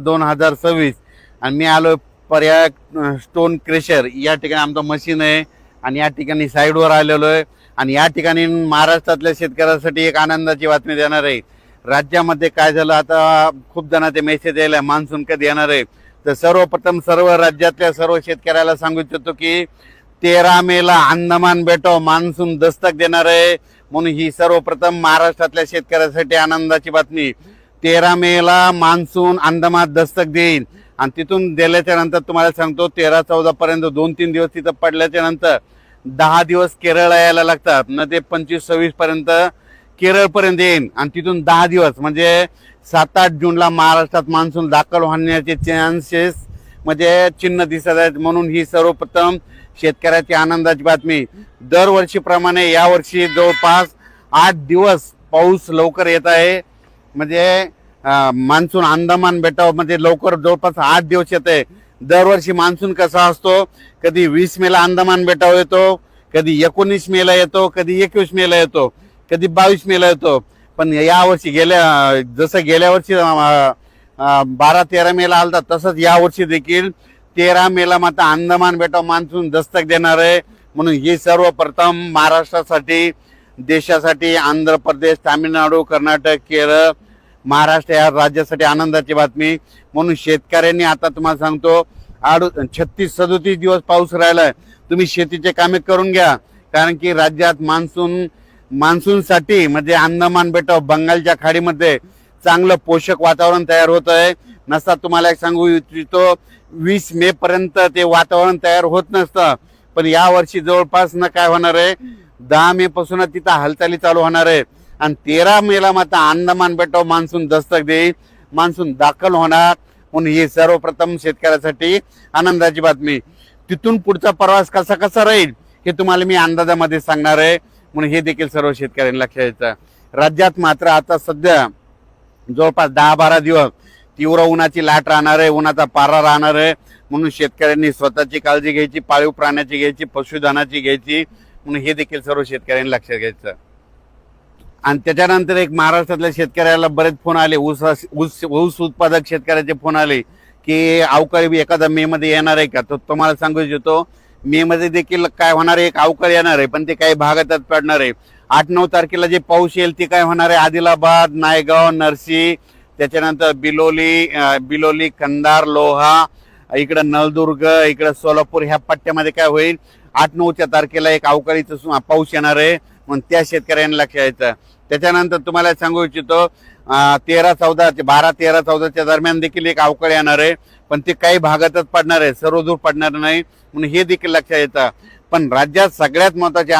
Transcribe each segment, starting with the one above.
2026 आणि मी आलो पर्याय स्टोन क्रेशर या ठिकाणी आमचं मशीन आहे आणि या ठिकाणी साईडवर आलेलो आहे आणि या ठिकाणी महाराष्ट्रातल्या शेतकऱ्यांसाठी एक आनंदाची बातमी देणार आहे। राज्यामध्ये काय झालं आता खूप जणांचे मेसेज यायला मान्सून कधी येणार आहे, तर सर्वप्रथम सर्व राज्यातल्या सर्व शेतकऱ्याला सांगू इच्छितो की 13 मेला अंदमान बेटावर मान्सून दस्तक देणार आहे, म्हणून ही सर्वप्रथम महाराष्ट्रातल्या शेतकऱ्यांसाठी आनंदाची बातमी। 13 मेला मान्सून अंदमान दस्तक देईल आणि तिथून दिल्याच्या नंतर तुम्हाला सांगतो 13-14 पर्यंत 2-3 दिवस तिथं पडल्याच्या नंतर 10 दिवस केरळला यायला लागतात न ते 25-26 पर्यंत केरळ पर्यंत येईल आणि तिथून 10 दिवस म्हणजे 7-8 जूनला महाराष्ट्रात मान्सून दाखल होण्याचे चान्सेस म्हणजे चिन्ह दिसत आहेत, म्हणून ही सर्वप्रथम शेतकऱ्याची आनंदाची बातमी। दरवर्षीप्रमाणे यावर्षी जवळपास 8 दिवस पाऊस लवकर येत आहे, म्हणजे मान्सून अंदमान बेटामध्ये लवकर जवळपास 8 दिवस येत आहे। दरवर्षी मान्सून कसा असतो, कधी 20 मेला अंदमान बेटावर येतो, कधी 19 मेला येतो, कधी 21 मेला येतो, कधी 22 मेला येतो, पण यावर्षी जसं गेल्या वर्षी 12-13 मेला आलता तसंच यावर्षी देखील 13 मेला मात्र अंदमान बेटावर मान्सून दस्तक देणार आहे, म्हणून ही सर्वप्रथम महाराष्ट्रासाठी देशासाठी आंध्र प्रदेश, तामिळनाडू, कर्नाटक, केरळ, महाराष्ट्र या राज्यासाठी आनंदाची बातमी। म्हणून शेतकऱ्यांनी आता तुम्हाला सांगतो 36-37 दिवस पाऊस राहिलाय, तुम्ही शेतीचे कामे करून घ्या, कारण की राज्यात मान्सूनसाठी म्हणजे अंदमान बेटावर बंगालच्या खाडीमध्ये चांगलं पोषक वातावरण तयार होत आहे। नसता तुम्हाला एक सांगू इच्छितो 20 मे पर्यंत ते वातावरण तयार होत नसतं, पण यावर्षी जवळपास न काय होणार आहे 10 मे पासून तिथं हालचाली चालू होणार आहे आणि 13 मेला मात्र अंदमान बेटावर मान्सून दस्तक देईल, मान्सून दाखल होणार, म्हणून ही सर्वप्रथम शेतकऱ्यासाठी आनंदाची बातमी। तिथून पुढचा प्रवास कसा राहील हे तुम्हाला मी अंदाजामध्ये सांगणार आहे, म्हणून हे देखील सर्व शेतकऱ्यांनी लक्षात घ्यायचं। राज्यात मात्र आता सध्या जवळपास 10-12 दिवस तीव्र उन्हाची लाट राहणार आहे, उन्हाचा पारा राहणार आहे, म्हणून शेतकऱ्यांनी स्वतःची काळजी घ्यायची, पाळीव प्राण्याची घ्यायची, पशुधनाची घ्यायची, म्हणून हे देखील सर्व शेतकऱ्यांनी लक्षात घ्यायचं। आणि त्याच्यानंतर एक महाराष्ट्रातल्या शेतकऱ्याला बरेच फोन आले, ऊस उत्पादक शेतकऱ्याचे फोन आले की अवकाळी एखादा मे मध्ये येणार आहे का, तर तुम्हाला सांगू इच्छितो मे मध्ये देखील काय होणार आहे, एक अवकाळी येणार आहे, पण ते काही भागातच पडणार आहे। 8-9 तारखेला जे पाऊस येईल ते काय होणार आहे, आदिलाबाद, नायगाव, नरसी, त्याच्यानंतर बिलोली, कंधार, लोहा, इकडं नळदुर्ग, इकडं सोलापूर ह्या पट्ट्यामध्ये काय होईल 8-9 तारखेला एक अवकाळीचा पाऊस येणार आहे, म्हणून त्या शेतकऱ्यांना लक्ष द्यायचं। त्याच्यानंतर तुम्हाला सांगू इच्छितो 12-13-14 दरम्यान देखील एक अवकाळी येणार आहे, पण ते काही भागातच पडणार आहे, सर्वदूर पडणार नाही, म्हणून हे देखील लक्षात येतं। पण राज्यात सगळ्यात महत्त्वाची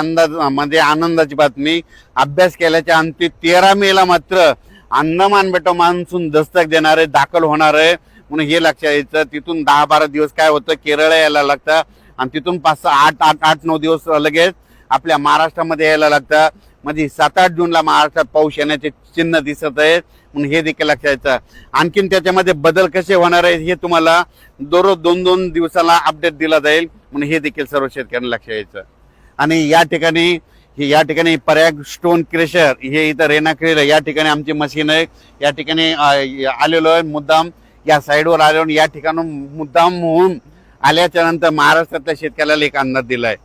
म्हणजे आनंदाची बातमी, अभ्यास केल्याच्या अंती 13 मेला मात्र अंदमान बेटावर मान्सून दस्तक देणार आहे, दाखल होणार आहे, म्हणून हे लक्षात यायचं। तिथून 10-12 दिवस काय होतं केरळला यायला लागतं आणि तिथून 5-8-9 दिवस लगेच आपल्या महाराष्ट्रामध्ये यायला लागतं, म्हणजे 7-8 जूनला महाराष्ट्रात पाऊस येण्याचे चिन्ह दिसत आहेत, म्हणून हे देखील लक्षात यायचं। आणखीन त्याच्यामध्ये बदल कसे होणार आहेत हे तुम्हाला दररोज 2-2 दिवसाला अपडेट दिला जाईल, म्हणून हे देखील सर्व शेतकऱ्यांना लक्षात यायचं। आणि या ठिकाणी पर्याय स्टोन क्रेशर हे इथं रेणाखेडीला या ठिकाणी आमची मशीन आहे, या ठिकाणी आलेलो आहे मुद्दाम, या साईडवर आलेलो, या ठिकाणी मुद्दाम होऊन आल्याच्या नंतर महाराष्ट्रातल्या शेतकऱ्याला एक अंदाज दिलाय।